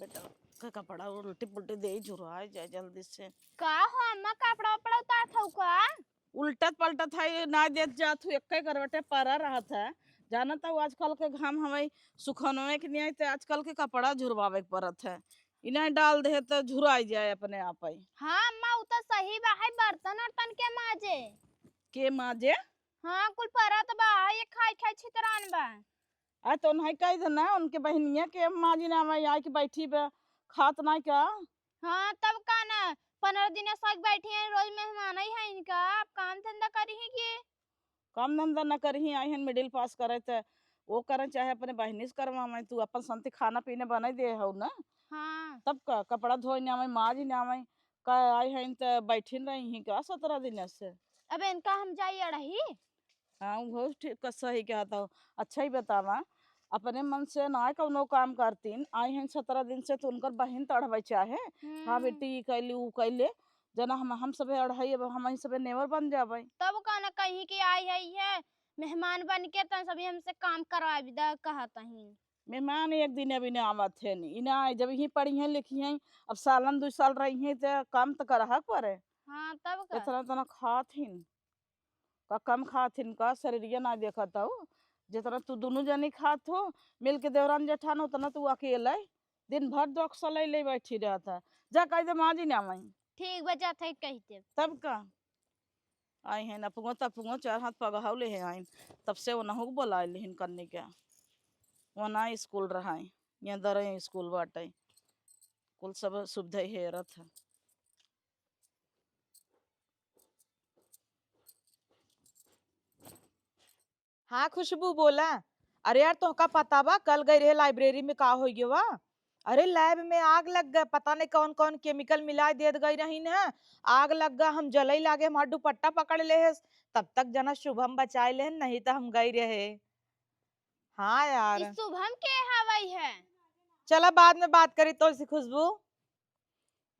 बेटा का कपड़ा उल्टी पुल्टी दे जुरवाए जाए जल्दी से। का हो अम्मा कपड़ा उपड़ा उतार थौ का? उल्टत पलटत है ना देत जात हूँ एक करवटे परा रहा था। जाना था आजकल के घाम हमें सुखनवे के नहीं आते आजकल के कपड़ा झुरवावे के पड़त है। इन्हें डाल दे तो झुराई जाए अपने आप ही। हाँ अम्मा उ तो सही बा है बर्तन उर्तन के माजे। के माजे हाँ कुल परत बा ये खाई खाई छितरान बा। आ तो नहीं कह देना उनके बहनिया के माजी ना मैं आई के बैठी बे खात नहीं का। हाँ तब का ना 15 दिन से बैठी है रोज मेहमान ही है इनका आप काम धंधा करी है कि काम धंधा न करही आई हन मिडिल पास करे थे वो करे चाहे अपने बहनी से करवा मैं तू अपन संति खाना पीने बना दे हो ना। हाँ तब का कपड़ा धोई ना मैं माँ जी ना मैं का आई हन तो बैठी रही ही का 17 दिन से। अब इनका हम जाइए रही। हाँ वो ठीक का सही कहता हूँ। अच्छा ही बतावा अपने मन से ना कौनो काम करतीन आई हैं 17 दिन से तो उनकर बहन तड़वे चाहे। हाँ बेटी ई कैली ऊ कैले जना हम सबे अढ़ाई अब हम सबे नेवर बन जाबे। तब का ना कहीं की आई है मेहमान बन के तो सभी हमसे काम करवा दा कहता ही। मेहमान एक दिन अभी नहीं आवत है नहीं इना जब ही पढ़ी हैं लिखी हैं अब सालन 2 साल रही हैं तो काम तो करहा पड़े। हाँ तब का इतना तना खाथिन का कम खाथिन का शरीर ना देखत हो जितना तू दोनों जनी खात हो मिल के देवरान जेठान उतना तू अकेले दिन भर डॉक्स ले बैठी रहता जा कह दे माँ जी ना मैं ठीक बजा थे कहते। तब का आई हैं नपुंगो तपुंगो 4 हाथ पगहाव ले हैं आइन तब से वो नहुक बोला लेहिन करने क्या वो ना स्कूल रहा है यहाँ दर स्कूल बाटे कुल सब सुविधा है रथ। हाँ खुशबू बोला। अरे यार तो का पता बा कल गई रहे लाइब्रेरी में का हो गया वा। अरे लैब में आग लग गया पता नहीं कौन कौन केमिकल मिला देत गई रही ना। आग लग गया हम जलई लागे हमार दुपट्टा पकड़ ले है। तब तक जना शुभम बचाए ले नहीं तो हम गई रहे। हाँ इस यार शुभम के हवाई है। चला बाद में बात करी तो सी खुशबू।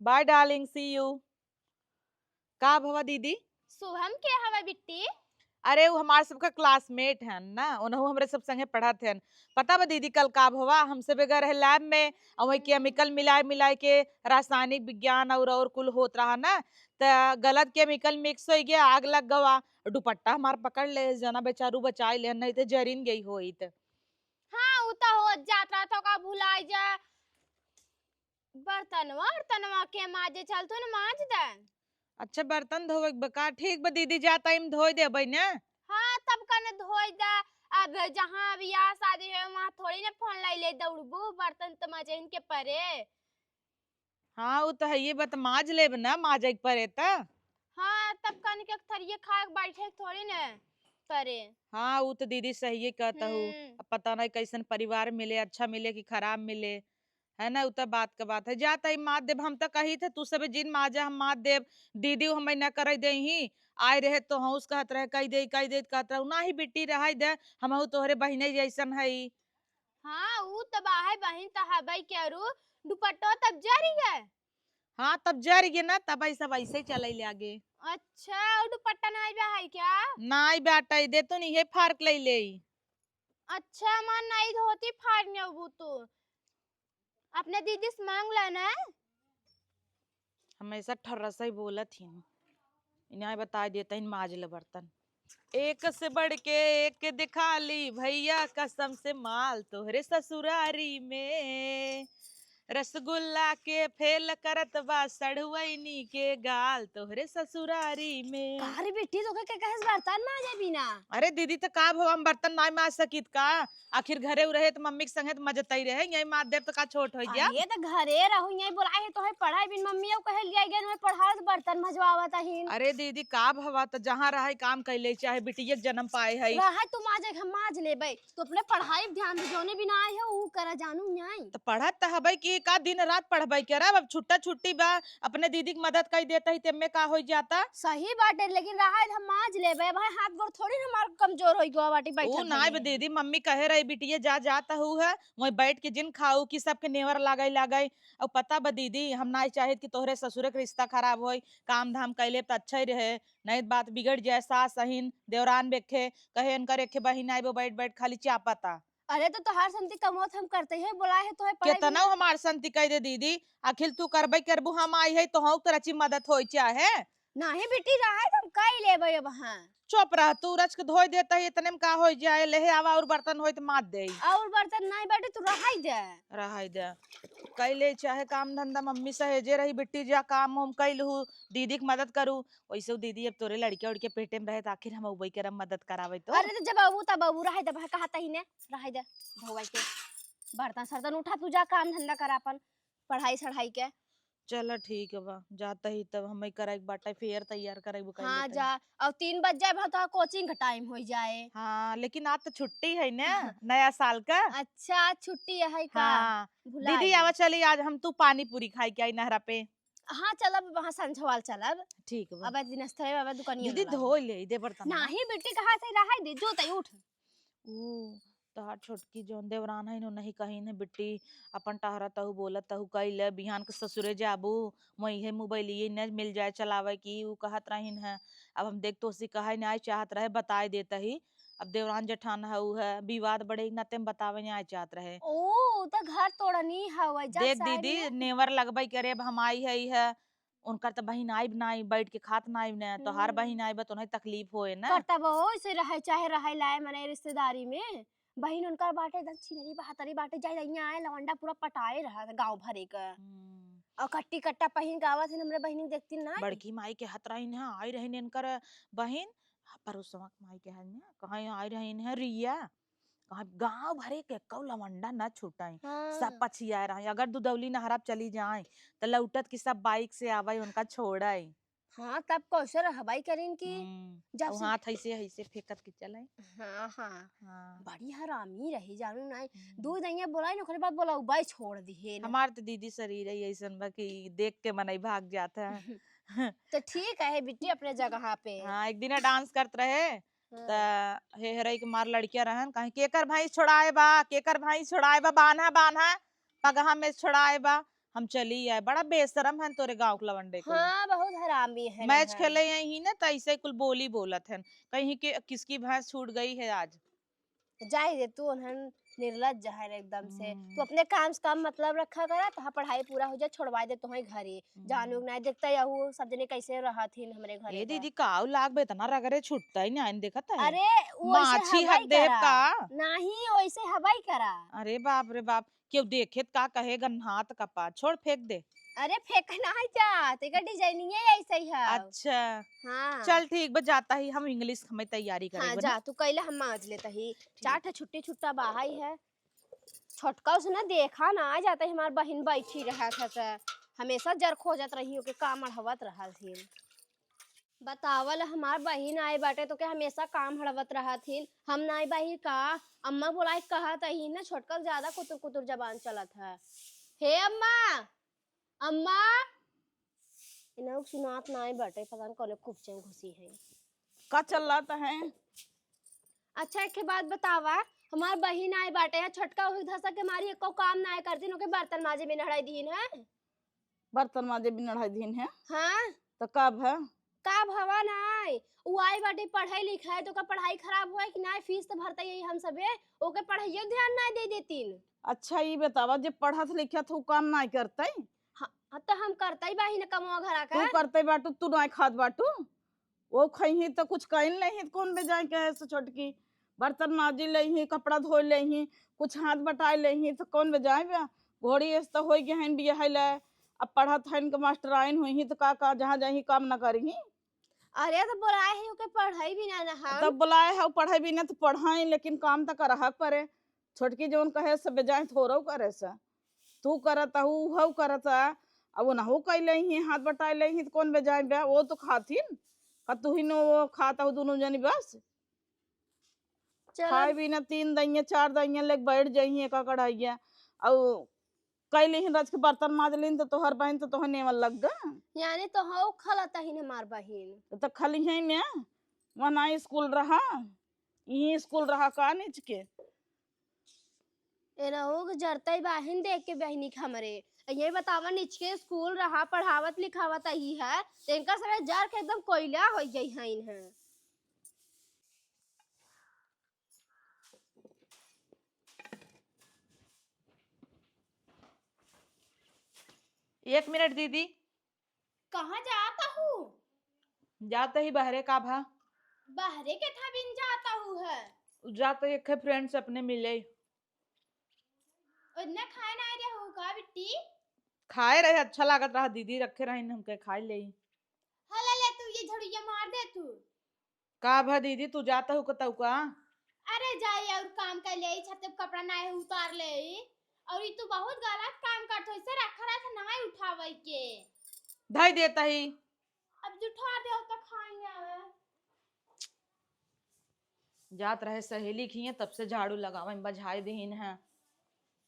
Bye darling see you. का भवा दीदी। शुभम के हवाई बिट्टी। अरे वो हमारे सबका क्लासमेट है ना उन्होंने हमरे सब संगे पढ़ा थे। पता बा दीदी कल का हुआ हमसे बगैर है लैब में और वही केमिकल मिलाए मिलाए के रासायनिक विज्ञान और कुल होत रहा ना। तो गलत केमिकल मिक्स हो गया आग लग गवा। दुपट्टा हमार पकड़ ले जना बेचारू बचाए ले नहीं तो जरीन गई होई तो। हाँ उ तो हो जात रहा तो का भुलाई जा। बर्तनवा के माजे चल तू न माज दे। अच्छा बर्तन धोवे बका ठीक बा दीदी जा टाइम धोई देबै ना। हाँ तब का न धोई दे। अब जहाँ ब्याह शादी है वहाँ थोड़ी ना फोन लाई ले दौड़बू बर्तन तो माजे इनके परे। हाँ वो तो है ये बात माज लेब ना माजे के परे ता। हाँ तब का न के थरिये खा के बैठे थोड़ी ना परे। हाँ वो तो दीदी सही है कहता हूँ। हम्म अब पता नहीं कैसन परिवार मिले अच्छा मिले कि खराब मिले। है ना उतर बात का बात है जा तई मात देव हम तो कही थे तू सब जिन माजा हम मात देव। दीदी हमें न कर दे ही आए रहे तो हूँ कहत रहे कही दे कहत रहे ना ही बेटी रह दे हम तोहरे बहने जैसन है। हाँ उ तो बाहे बहिन तो हबई के अरु दुपट्टा तब जारी है। हाँ तब जर गे ना तब ऐसा वैसे ही चल ले आगे। अच्छा और दुपट्टा नहीं बा है क्या? नाई बेटा दे तो नहीं है फार्क ले ले। अच्छा मन नहीं धोती फाड़ने वो तो अपने दीदी से मांग लेना। हमेशा ठर्रा से ही बोला थी इन्हें बता देते इन माज ले बर्तन। एक से बढ़ के एक दिखा ली भैया कसम से माल तोहरे ससुरारी में। रसगुल्ला के फेल करत बा सड़ुवैनी के गाल तोहरे ससुरारी में। कारी बेटी तो के कहस बर्तन माजे बिना। अरे दीदी तो का भो हम बर्तन ना माज सकित का आखिर घरे रहे तो मम्मी के संगे तो मजतई रहे यही माज देव तो का छोट हो गया। ये तो घरे रहू यही बोलाए है तो है पढ़ाई बिन मम्मी और कहे लिया गया पढ़ा तो बर्तन मजवावत ही। अरे दीदी का भवा तो जहाँ रहे काम कैले चाहे बिटिया जन्म पाए है। रहा तू माजे हम माज लेबे तो अपने पढ़ाई ध्यान दे जोने बिना आए है ऊ करा जानू न्याय। तो पढ़त तो हबै कि का दिन रात पढ़बै के अब छुट्टा छुट्टी बा अपने दीदी की मदद कर देता ही तेमे का हो जाता। सही बात है लेकिन रहा हम माज लेबे भाई हाथ गोड़ थोड़ी ना मार कमजोर होई गवा बाटी ऊ बैठल नाई बे दीदी मम्मी कहे रही बिटिया जा जाता हूँ है वही बैठ के जिन खाऊ कि सबके नेवर लागई और पता बा दीदी हम ना चाहे कि तोहरे ससुर के रिश्ता खराब होई काम धाम कैले तो अच्छा ही रहे नहीं बात बिगड़ जाए सास सहीन देवरान बेखे कहे इनकर एक बहिन आई वो बैठ बैठ खाली चापता अरे तो तोहार संति कमोत हम करते हैं बोला है तो है पढ़ाई केतना हमार संति कह दे दीदी, आखिर तू करबे करबू, हम आई है तो हम तरची मदद होई चाहे। नाही बेटी रहा है हम कई लेबै अब हां चुप रह, तू रच के धोई देता है इतने में का हो जाए, लेहे आवा और बर्तन होई तो मात दे और बर्तन नहीं बेटे तू रहाई दे रहा दे। कैले चाहे काम धंधा मम्मी सहेजे रही बेटी, जा काम हम कैलहू दीदी की मदद करू, वैसे दीदी अब तोरे लड़के उड़के पेटे में रहे तो आखिर हम उबई के मदद करावे तो। अरे तो जब अबू तब अबू रहाई दे कहता ही ने रहाई दे धोवाई के बर्तन सर्तन उठा तू जा काम धंधा कर अपन पढ़ाई सढ़ाई के। चलो ठीक है बा, जाता ही तब हमें करे बाटा फेर तैयार करे बुकाई हाँ लेते जा हैं। अब 3 बज जाए तो कोचिंग का टाइम हो जाए। हाँ लेकिन आज तो छुट्टी है ना नया साल का। अच्छा छुट्टी है का हाँ भुला दीदी गई। आवा चली, आज हम तू पानी पूरी खाई के आई नहरा पे। हाँ चलब वहाँ संझवाल चलब ठीक है बा। अब दिन स्थले अब दुकानिया दीदी धो ले दे बर्तन। नहीं बेटी कहा से रहाई दे जो तई उठ तहार छोटकी जोन देवरान है नो नहीं कहीं है बिट्टी, अपन टहरा तहु बोलत तहु कैले बिहान के ससुरे जाबू मई है मोबाइल ये न मिल जाए चलावे की ऊ कहत रहीन है। अब हम देख तो उसी कहे न आए चाहत रहे बताए देता ही, अब देवरान जेठान है ऊ है विवाद बड़े न तेम बतावे न आए चाहत रहे। ओ तो घर तोड़नी हवा जा देख दीदी नेवर लगबई करे, अब हम आई है उनकर तो बहिन आइब ना आई बैठ के खात ना आइब न, तो हर बहिन आइब तो उन्हें तकलीफ होए ना। करता वो से रहे चाहे रहे लाए मने रिश्तेदारी में बहिन उनकर बाटे एकदम छिनरी बहातरी बाटे जाई रहिया आए लवंडा पूरा पटाए रहा था गांव भरे का और कट्टी कट्टा पहिन गावत है हमरे बहिनी देखती ना बड़की माई के हत रही है आई रही इनकर बहिन, परोसवा के माई के है कहीं आई रही है रिया, कहा गांव भरे के कौ लवंडा न छूटाई सब पछिया रहे, अगर दुदौली नहरब चली जाए तो लौटत की सब बाइक से आवे उनका छोड़ाई। हाँ तब कौशल हवाई करीन की जब से हाथ ऐसे ऐसे फेंकत के चले। हाँ हाँ हाँ बड़ी हरामी रही जानू ना दूध दैया बोलाई न ओकरे बाद बोला उबाई छोड़ दी है हमार तो दीदी शरीर है ऐसन बा कि देख के मन ही भाग जाता है। तो ठीक है बिट्टी अपने जगह पे। हाँ एक दिन डांस करत रहे त हे हरई के मार लड़किया रहन कहीं केकर भाई छोड़ाए बा, केकर भाई छोड़ाए बा, बान्हा बान्हा पगहा में छोड़ाए बा, हम चली आए बड़ा बेशरम है तोरे गांव के लवंडे को। हाँ बहुत हरामी है मैच खेले यही ना तो ऐसे कुल बोली बोलत है कहीं के किसकी भैंस छूट गई है आज। जाए दे तू उन्हन निर्लज है एकदम से तू अपने काम से काम मतलब रखा करा तो पढ़ाई पूरा हो जाए छोड़वा दे तुम्हें घरे जानू नहीं देखता यहू सब जने कैसे रहा थी हमरे घरे ए दीदी काऊ लाग बे तना रगरे छूटता ही नहीं देखत है। अरे माछी हक देव का नहीं वैसे हवाई करा। अरे बाप रे बाप क्यों देखे का कहे गन्हात कपा छोड़ फेंक दे। अरे फेंकना है जा तेरा डिजाइनिंग है ऐसे ही है। अच्छा हाँ चल ठीक बा जाता ही हम इंग्लिश हमें तैयारी करें। हाँ जा तू कैले हम मांज लेता ही चाट छुट्टी छुट्टा बाहाई है छोटका उसने देखा ना आ जाता है हमार बहन बैठी रहा था हमेशा जर खोजत रही हो के काम हड़वत रहा थी बतावल हमार बहन आए बाटे तो के हमेशा काम हड़वत रहा थी हम ना बाही का अम्मा बोलाई कहा तही ना छोटका ज्यादा कुतुर कुतुर जबान चलत है। हे अम्मा अम्मा इन्हें सुनात ना आई बाटे पता नहीं कौन कुपचे घुसी है का चल रहा है। अच्छा एक बात बतावा हमार बहिन आए बाटे है छोटका हुई धसा के मारी एको काम ना आए करती के बर्तन माजे में नढ़ाई दीन है बर्तन माजे भी नढ़ाई दिन है हाँ तो कब है का भवा ना आए वो आई बाटे पढ़ाई लिखाई तो का पढ़ाई खराब हुआ कि ना फीस तो भरता यही हम सबे ओके पढ़ाइयो ध्यान ना दे देतीन। अच्छा ये बतावा जब पढ़त लिखत हूँ काम नहीं करते हाँ तो हम करता ही बाही न कमवा घरा का तू करते बाटू तू नहीं खात बाटू वो खही तो कुछ कहीं नहीं कौन बेजाय के से छोटकी बर्तन माजी लही कपड़ा धो लही कुछ हाथ बटाए लही तो कौन बेजाय बा घोड़ी ऐसे तो हो गए हैं बिया है अब पढ़त है के मास्टर आइन हुई तो का जहाँ जाही काम न करी। अरे तो बुलाए है ओके पढ़ाई भी ना हम तब बुलाए है पढ़ाई भी ना तो पढ़ाई लेकिन काम तो कर परे छोटकी जोन कहे से बेजाय थोड़ा करे से तू करत हऊ करता अब वो नहू कैले ही हाथ बटाए ले ही तो कौन बेजाय बा वो तो खाथिन तू ही नो वो खाता हूँ दोनों जनी बस खाए भी ना 3 दैया 4 दैया लेके बैठ जाइए एक कढ़ाइया और कैले ही रच के बर्तन माज लीन तो तोहर बहन तो तोहर नेवल लग गा यानी तो हऊ खलता ही न हमार बहिन तो खली है ने वना स्कूल रहा यही स्कूल रहा का नीच के एनहु जरता ही बहन देख के बहनी हमरे ये बतावा नीच के स्कूल रहा पढ़ावत लिखावत ही है तो इनका सारे जर के एकदम कोयला हो गई है इन्हें एक मिनट दीदी, कहाँ जाता हूँ? जाते ही बहरे का भा, बहरे के था बिन जाता हूँ है। जाते एक फ्रेंड्स अपने मिले, उतना खाए ना रहे हो का बिट्टी? खाए रहे, अच्छा लागत रहा, दीदी रखे रहे हमके खाए ले। हला ले तू ये झड़ुया मार दे तू। का भा दीदी तू जाता हो कतऊ का? अरे जाए और काम कर ले, छत पे कपड़ा ना है उतार ले। और ये तू बहुत गलत काम करत हो, इसे रखा रहा ना उठावे के। धाई देता ही, अब जुठा दे तो खाएंगे आवे। जात रहे सहेली खिए तब से झाड़ू लगावा बझाई दीन है,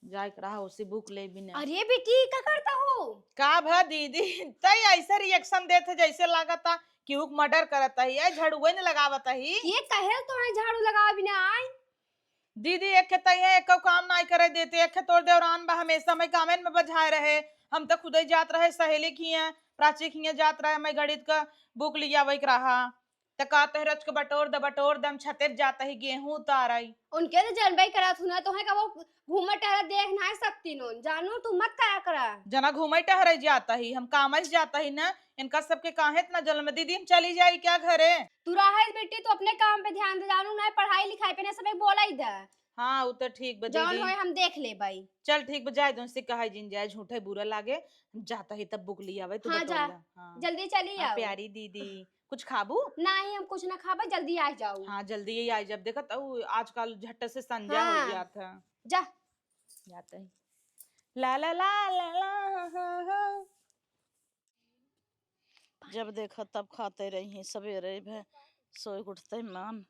जाए रहा उसी बुक ले बिना। अरे बेटी क्या करता हो? का भा दीदी तई ऐसे रिएक्शन देते जैसे लागता कि हुक मर्डर करता ही, झाड़ुए ने लगावता ही। ये कहे तोरे झाड़ू लगा बिना आई। दीदी एक के तई है, एक काम नहीं करे देते, एक तोड़ दौरान बा हमेशा मैं कामेन में बझाए रहे। हम तो खुद ही जात रहे सहेली खिए, प्राची खिए जात रहे, मैं गणित का बुक लिया वही रहा त कहते रच के बटोर दम छतेर जाता ही गेहूं उतार आई। उनके तो जनबई करत हुना तो है का वो घूमत टहरत देख ना सकती नोन जानू तू मत करा करा। जना घूमे टहरे जाता ही, हम कामच जाता ही ना, इनका सबके काहे इतना जल में। दीदी हम चली जाई क्या घरे? तू रहा बेटी, तू अपने काम पे ध्यान दे, जानू ना पढ़ाई लिखाई पे ना सब बोला ही दे। हाँ वो तो ठीक बा जौन दीदी, होए हम देख ले भाई। चल ठीक बजाए दो से कहा जिन जाए झूठे बुरा लागे, जाता ही तब बुक लिया वही तू हाँ, बटोर जा। ला। हाँ। जल्दी चली हाँ, आओ। प्यारी दीदी कुछ खाबू? नहीं हम कुछ ना खाबा, जल्दी आ जाओ। हाँ जल्दी ही आई, जब देखा तो आजकल झट से संजा हाँ। हो गया था। जा जाता ही ला ला ला ला ला हाँ, हाँ। जब देखा तब खाते रही, सवेरे भे सोए उठते मान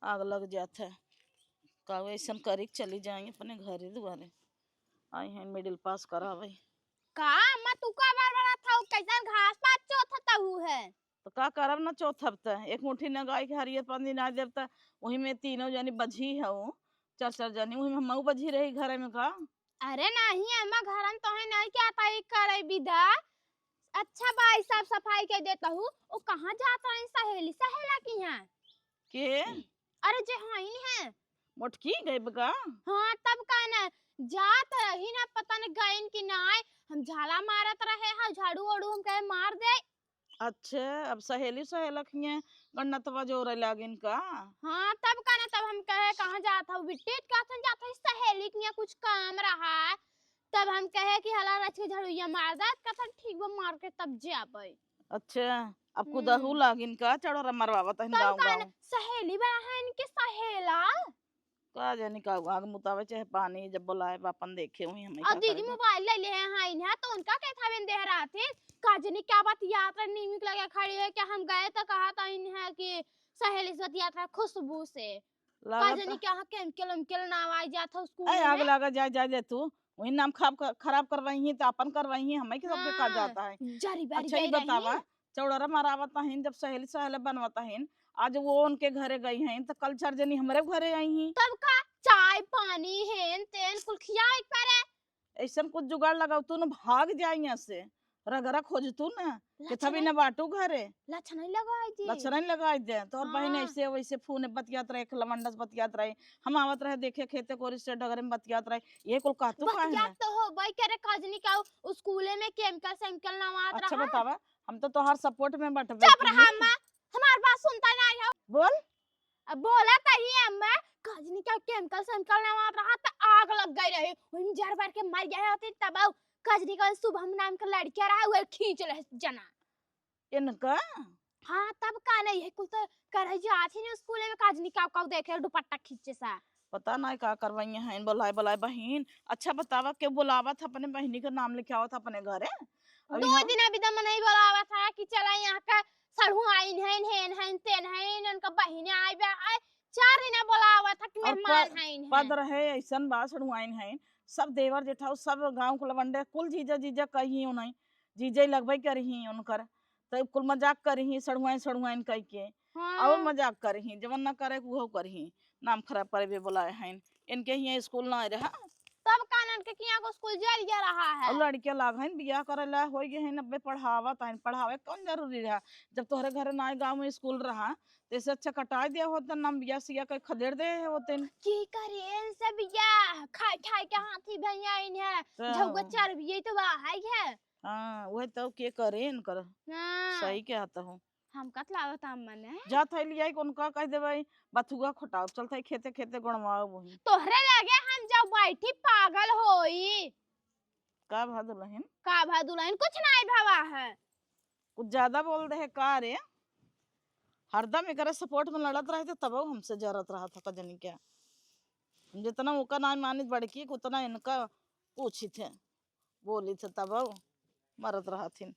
आग लग जाता है। का ऐसा करी चली जाएंगे अपने घरे दुआरे, आई हैं मिडिल पास करा भाई। का मैं तू का बार बार था कैसा घास पात चोथता हूँ है। तो का करब ना चौथ हफ्ता एक मुट्ठी न गाय के हरियर पानी ना देवता, वही में तीनों जनी बझी है वो, चार चार जनी वही में हम बझी रही घर में का। अरे नहीं अम्मा घरन तो है नहीं क्या ताई करे विदा। अच्छा भाई साहब सफाई के देता हूँ। वो कहाँ जाता है सहेली सहेला की है के अरे जे हाँ ही है मोटकी गई बका। हाँ तब का ना जात रही ना पता नहीं गईन की ना आए। हम झाला मारत रहे हैं झाड़ू वाड़ू हम कहे मार दे। अच्छा अब सहेली सहेलक हिए गन्नतवा जोरे लागिन का। हाँ तब का ना तब हम कहे कहाँ जाता हूँ बिट्टी कहते जाता है सहेली के कुछ काम रहा है। तब हम कहे कि हला रच के झाड़ू मार दे कहते ठीक वो मार के तब जाबे। अच्छा अब कुदहू लागिन का चढ़ोरा मरवावत है गाँव तब का गाँव। सहेली बना है इनके सहेला। का जानी का आग मुतावे चाहे पानी जब बुलाए बापन देखे हुई हमें और दीदी मोबाइल ले ले हैं हाँ इन्हें तो उनका कैसा बिन दे रहा थे। काजनी क्या बात यात्रा नीमिक लगे खड़ी है क्या हम गए तो कहा था इन्हें कि सहेली से यात्रा खुशबू से काजनी क्या केमिकल उमकल ना आ जाता स्कूल में। आग लगा जाए जाए तू वही नाम खराब करवाई तो अपन करवाई हमें के सबके का जाता है। जरी बारी अच्छा ही बतावा चौड़रा मरावता है जब सहेली सहेला बनवाता है, आज वो उनके घरे गई हैं तो कल चार जनी हमारे घरे आई हैं। तब का चाय पानी हेन तेन कुल खियाए परे। ऐसा कुछ जुगाड़ लगाओ तू न भाग जाए यहाँ से, रगरा खोज तू ना कि तभी न बाटू घरे लक्षण नहीं लगाई जी लक्षण नहीं लगाई दे तो। और बहन हाँ। ऐसे वैसे फोन बतियात रहे लवंडस बतियात रहे, हम आवत रहे देखे खेते कोरी से डगरे में बतियात रहे, ये कुल कातू का है। तो हो भाई करे काजनी का स्कूल में केमिकल सेमिकल ना आत रहा। अच्छा बतावा हम तो तोहार सपोर्ट में बटवे। चुप रहा अम्मा हमार बात सुनता नहीं है। बोल अब बोला तही अम्मा काजनी का केमिकल सेमिकल ना आत रहा तो आग लग गई रही वही जर बार के मर गए होते तब काजनी का शुभम नाम का लड़का रहा वो खींच ले जना इनका। हाँ तब का नहीं है कुल तो करे जो आथी ने स्कूल में काजनी का देखे दुपट्टा खींचे सा पता नहीं का करवाई हैं बोलाए बोलाए बहन। अच्छा बतावा के बुलावा था अपने बहनी का नाम लिखावा था अपने घरे। दो दिन अभी दम नहीं बोलावा था कि चला यहाँ का सरहु आइन है तेन है उनका बहिने आए बे आए 4 दिन बोलावा था कि मेहमान है पद रहे ऐसन बा सड़ुआइन है सब देवर जेठा सब गांव के लवंडे कुल जीजा जीजा कही उन्हें जीजे लगभग करही उनकर तो कुल मजाक करही सड़ुआइन कह के। हाँ। और मजाक करही जवन ना करे वो करही नाम खराब करे बे बुलाए हैं इनके ही स्कूल ना रहा तब कानन के किया को स्कूल जारी जा रहा है और लड़के लाग हैं बियाह करे ला हो गए हैं 90 पढ़ावत हैं पढ़ावे कौन जरूरी रहा जब तोहरे घर ना गांव में स्कूल रहा तो इससे अच्छा कटा दिया होता नाम बियाह सिया के खदेड़ दे होते की करे सब या खाई खाई के हाथी भैया इन है झौगा चर भी तो बा है हाँ वही तो के करे इनकर हाँ सही कहता हूँ। हम कत लागत हम मने जा थैली लियाई कौन का कह देबै बथुआ खोटाओ चलते खेते खेते गुणवाओ वही तोहरे लगे हम जब बैठी पागल होई का भाद दुल्हन का भा दुल्हन कुछ नहीं भवा है। कुछ ज्यादा बोल रहे का रे हरदम एकरे सपोर्ट में लड़त रहे थे तब हमसे जरत रहा था कजनी क्या जितना उनका नाम मानित बड़की उतना इनका पूछी थे बोली थे तब मरत रहा थी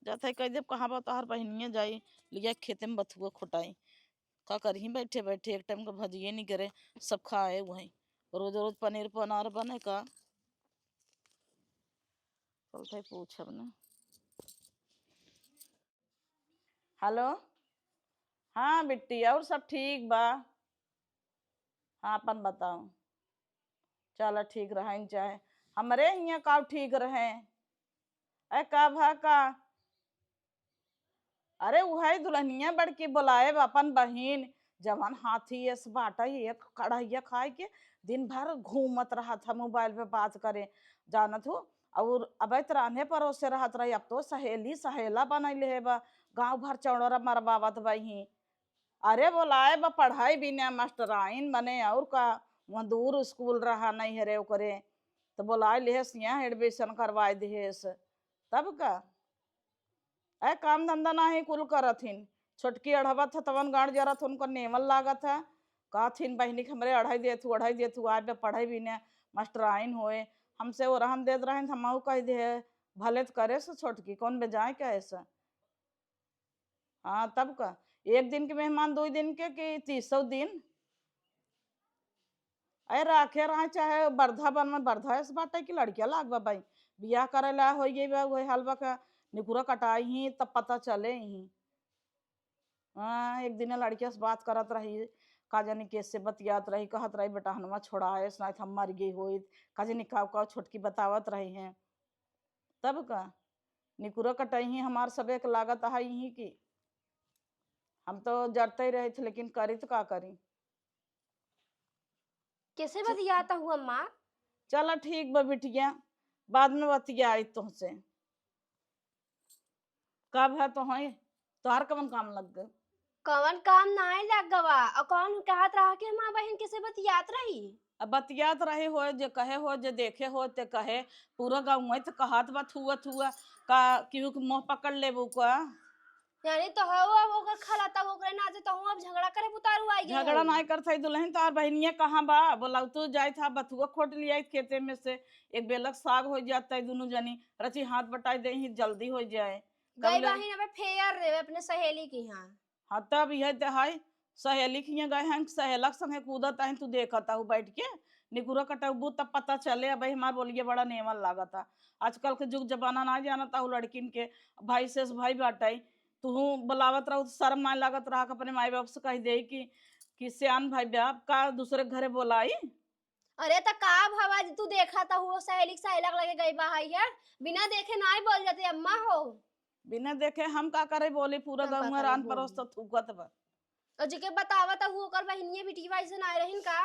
जाते कह दे कहाँ बा तोहार बहनिया जाई लिया खेते में बथुआ खोटाई का करही बैठे बैठे एक टाइम का भजिए नहीं करे सब खाए वही रोज रोज पनीर पनार बने का चलते पूछब ना। हेलो हाँ बिट्टी और सब ठीक बा हाँ अपन बताओ चलो ठीक रहे चाहे हमारे यहाँ का ठीक रहे अरे का भा का अरे वही दुल्हनिया बड़की बुलाए अपन बहिन जवन हाथी एस बाटा एक कढ़ैया खाए के दिन भर घूमत रहा था मोबाइल पे बात करे जानत हो और अब रान्हे परोसे रहत रही अब तो सहेली सहेला बनैले है बा गाँव भर चौड़रा मरबावत बही अरे बोलाए बा पढ़ाई भी ना मास्टराइन बने और का वहाँ दूर स्कूल रहा नहीं हरे ओकरे तो बोलाए लेस यहाँ एडमिशन करवाए दिहेस तब का अरे काम धंधा ना ही कुल करथिन छोटकी अढ़वा था तवन गाड़ जरा था उनको नेमल लागत था कहथिन बहनी हमरे अढ़ाई दे तू आज पढ़ाई भी ना मास्टराइन होए हमसे वो रहन देत रहे हम कह दे भले तो करे से छोटकी कौन बेजाए क्या ऐसा हाँ तब का एक दिन के मेहमान 2 दिन के कि 300 दिन अरे राखे रहा चाहे बर्धा बन में बर्धा से बाटे की लड़कियां लागबा भाई बियाह करे ला हो गई बा वही हलवा का निकुरा कटाई ही तब पता चले ही हाँ एक दिन लड़किया से बात करत रही का जानी कैसे बतियात रही कहत रही बेटा हनुमा छोड़ाए सुनाई हम मर गई हो का जानी का छोटकी बतावत रही हैं तब का निकुरा कटाई ही हमार सबे के लागत है ही की हम तो जरते ही रहे थे लेकिन करी तो का करी कैसे बतियाता हुआ माँ चलो ठीक बा बिटिया बाद में बतियाई तुमसे कब है तो है तोहार कवन काम लग गए कवन काम नाय लग गवा और कौन कहत रहा कि हमार बहन कैसे बतियात रही अब बतियात रहे हो जे कहे हो जे देखे हो ते कहे पूरा गाँव में तो कहत बा थुआ का क्यों मुँह पकड़ लेबू का यानी तो हो अब ओकर खला तब ओकरे नाचे तो अब झगड़ा करे बुतारू आई गए झगड़ा नहीं करते दुल्हन तार बहनिया कहाँ बा बोला तू जाए था बथुआ खोट लिया खेते में से एक बेलक साग हो जाता है दोनों जनी रची हाथ बटाई दे ही जल्दी हो जाए गई बहन अब फेयर रे अपने सहेली की यहाँ हाँ तब यह तो है सहेली के यहाँ गए हैं सहेलक संगे कूदत है तू देखता हूँ बैठ के निकुरा कटबू तब पता चले अब हमार बोलिए बड़ा नेमल लागता आजकल के जुग जमाना ना जानता हूँ लड़किन के भाई से भाई बाटाई तू बुलावत रहो शर्म ना लागत रहा अपने माई बाप से कह दे कि सियान भाई बाप का दूसरे घरे बोलाई अरे तो का भवा तू देखा था वो सहेली सहेलक लगे गई बाहर है बिना देखे ना ही बोल जाते अम्मा हो बिना देखे हम का करे बोली पूरा हम का गाँव करे रान बोली। परोस तो थूकत बा और जिके बतावा था वो कर बहनिए बिटी भाई से ना रहिन का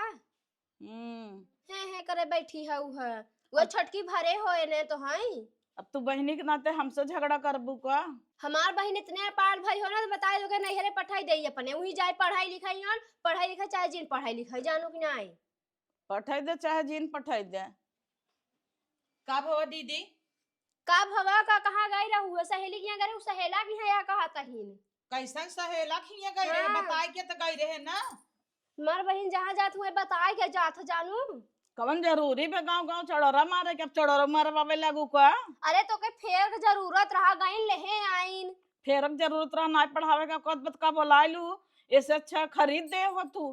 है करे बैठी है वो छटकी भरे होए ने तो हई अब तू बहनी के नाते हमसे झगड़ा करबू का हमार बहन इतने पार भाई हो ना तो बताए लोगे नहीं हरे पढ़ाई दे अपने वही जाए पढ़ाई लिखाई हन पढ़ाई लिखाई चाहे जिन पढ़ाई लिखाई जानो कि नहीं पठाई दे चाहे जीन पठाई दे का भवा दीदी का भवा का कहाँ गई रहू सहेली के यहाँ गए सहेला की है या कहा तहीन कैसन सहेला खिया गई रहे हाँ। बताए के तो गई रहे ना मार बहन जहाँ जात हुए बताए के जात जानू कवन जरूरी बे गाँव गाँव चढ़ोरा मारे के अब चढ़ोरा मारवावे लागू का अरे तो के फेर के जरूरत रहा गईन लेहे आइन फेरक जरूरत रहा ना पढ़ावे का कद बत का बोला लू ऐसे अच्छा खरीद दे हो तू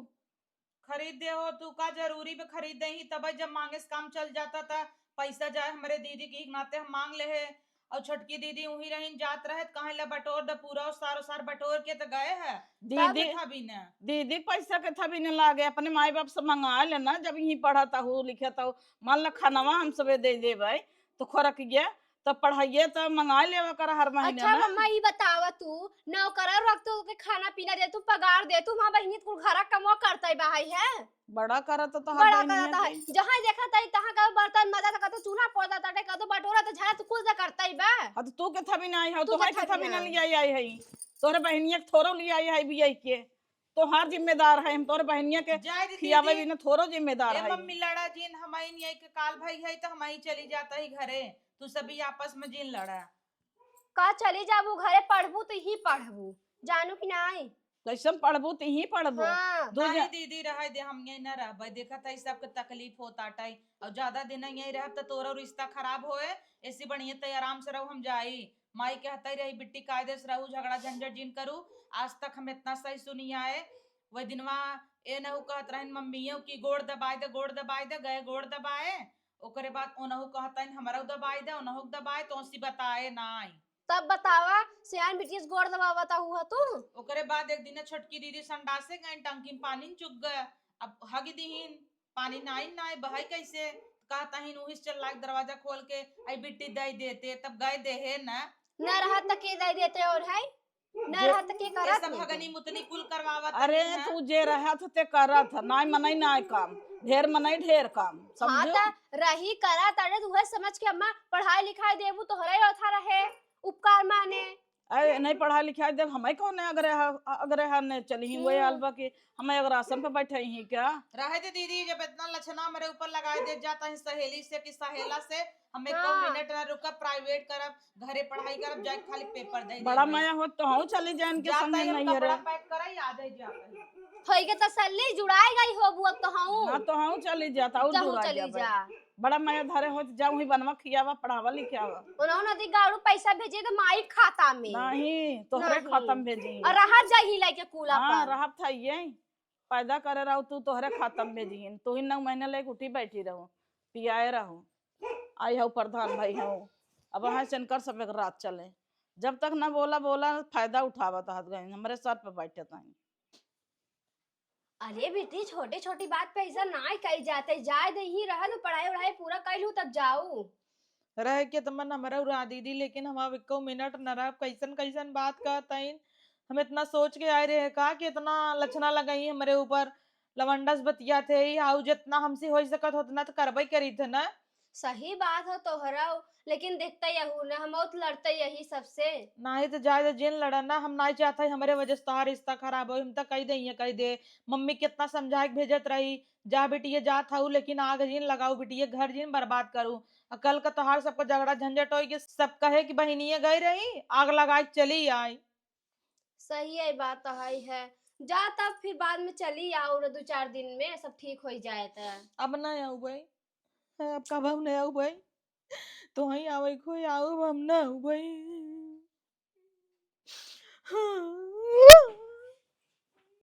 खरीदे हो तू का जरूरी पे खरीदे ही तब जब मांगे से काम चल जाता था पैसा जाए हमारे दीदी की नाते हम मांग ले है और छोटकी दीदी वही रही जात रहे कहे ला बटोर द पूरा सारो सार बटोर के तो गए है दीदी था भी ना दीदी पैसा के था भी नहीं लागे अपने माई बाप से मंगा लेना जब यही पढ़ाता हूँ लिखाता हूँ मान लो खानावा हम सब दे दे भाई तो खोरक गया तो पढ़ाइए तो मंगा लेवा कर हर महीने अच्छा ना। मम्मा ये बतावा तू नौकर रख तो के खाना पीना दे तू पगार दे तू वहां बहिनी तू घर कमवा करते भाई है बड़ा करत तो हर बड़ा बहनिया करता है के। जहां देखा तई तहां का बर्तन मजा का तो चूल्हा पोदा ताटे का तो बटोरा तो झाड़ा तू कुल जा करता ही बा हाँ तो तू के था भी नहीं है, तू तो है के के था था भी भी ना नहीं। लिया आई है। तोरे बहनिया के थोरो लिया आई है भी आई के, तो हर जिम्मेदार है हम तोरे बहनिया के जाए दीदी खियावे भी ना थोरो जिम्मेदार ए है। मम्मी लड़ा जिन हमारी नहीं के काल भाई है तो हमारी चली जाता ही घरे, तू सभी आपस में जिन लड़ा। का चली जाबू घरे पढ़बू तो ही पढ़बू जानू कि नहीं कैसे पढ़बू तो ही पढ़बू। हाँ दो नहीं दीदी रह दे, हम यही न रह देखा था सबके तकलीफ होता टाई और ज्यादा दिन यही रह तो तोरा रिश्ता खराब होए, ऐसी बढ़िया तो आराम से रहू हम जाई। माई कहता ही रही बिट्टी कायदे से रहू झगड़ा झंझट जिन करू, आज तक हम इतना सही सुनी आए। वही दिनवा ए नहु कहत रहन मम्मी की गोड़ दबाए दे गोड़ दबाए दे, गए गोड़ दबाए ओकरे बाद ओनहु कहता हमारा दबाए दे ओनहु दबाए तो सी बताए नाई। तब बतावा सियान बिटिया से गोड़ दबावता हुआ तू ओकरे बाद एक दिन छोटकी दीदी संडासे गए टंकी में पानी चुक गया, अब हगी दीहिन पानी नाई नाई बहाई कैसे कहता हिन उहिस चल लाग दरवाजा खोल के आई बिट्टी दे देते तब गए देहे ना न रहा तक के दे देते और है न जे- रहा तक के ये करत सब नहीं हगनी मुतनी कुल करवावत अरे हैं। तू जे रहत ते करत नाय मनई नाय काम, ढेर मनई ढेर काम, हाँ समझो। त रही करा तारे तू है समझ के अम्मा पढ़ाई लिखाई देबू तो हरे होता रहे उपकार माने अरे नहीं पढ़ा लिखा जब हमें कौन है अगर ने चली ही वही अलबा की हमें अगर आसन पे बैठे ही क्या। रहे दे दीदी जब इतना लक्षणा मेरे ऊपर लगाए दे जाता है सहेली से कि सहेला से हमें हाँ। 1 मिनट ना रुका प्राइवेट करब घरे पढ़ाई करब जाके खाली पेपर दे बड़ा माया हो तो हम चली जान के जाता संगे ही हम नहीं कपड़ा है पैक करा याद है जाता ही। होई के तसल्ली जुड़ाई गई होबू अब तो ना हूं तो हम चली जाता और जहू जुड़ा चली जाबे। जा बड़ा माया धरे हो जाऊं ही बनवा खियावा पढ़ावा लिखावा। उन्होंने नदी गाड़ू पैसा भेजे तो माई खाता में नहीं तोहरे नहीं। खत्म भेजी। और रहा जाही लाइके कूला हाँ पर रहब था ये पैदा करे रहो तू तोहरे खत्म भेजी, तू ही 9 महीने लेके उठी बैठी रहो पियाए रहो आई हो प्रधान भाई हो। अब वहां चनकर सब एक रात चले जब तक ना बोला बोला फायदा उठावा था गए हमारे सर पे बैठे था। अरे बेटी छोटी छोटी बात पे ऐसा ना कही जाते जाए दे ही रहा तो पढ़ाई वढ़ाई पूरा कर लू तब जाऊ रह के तमन हमारा उड़ा दीदी लेकिन हम 1 मिनट न रह कैसन कैसन बात कहतइन। हम इतना सोच के आए रहे का कि इतना लक्षणा लगाई हमारे ऊपर लवंडस बतिया थे हाउ जितना हमसे हो सकत उतना तो करबई करी थे ना। सही बात है तोहरा लेकिन देखते यहू ना हम तो लड़ते यही सबसे नहीं तो जाए जिन लड़ा ना हम नहीं चाहते हमारे वजह से तोहार रिश्ता खराब हो हम तो कही दे कही दे। मम्मी कितना समझा के भेजत रही जा बेटी जा था लेकिन आग जिन लगाऊ बेटी घर जिन बर्बाद करूँ कल का तोहार सबको झगड़ा झंझट हो कि सब कहे कि बहनिये गई रही आग लगा के चली आई। सही है बात तो है जा तब फिर बाद में चली आओ 2-4 दिन में सब ठीक हो जाए तो अब नहीं आऊ भाई अब कब हम नहीं आऊ भाई तो वही आवे खोई आऊ हम ना आऊ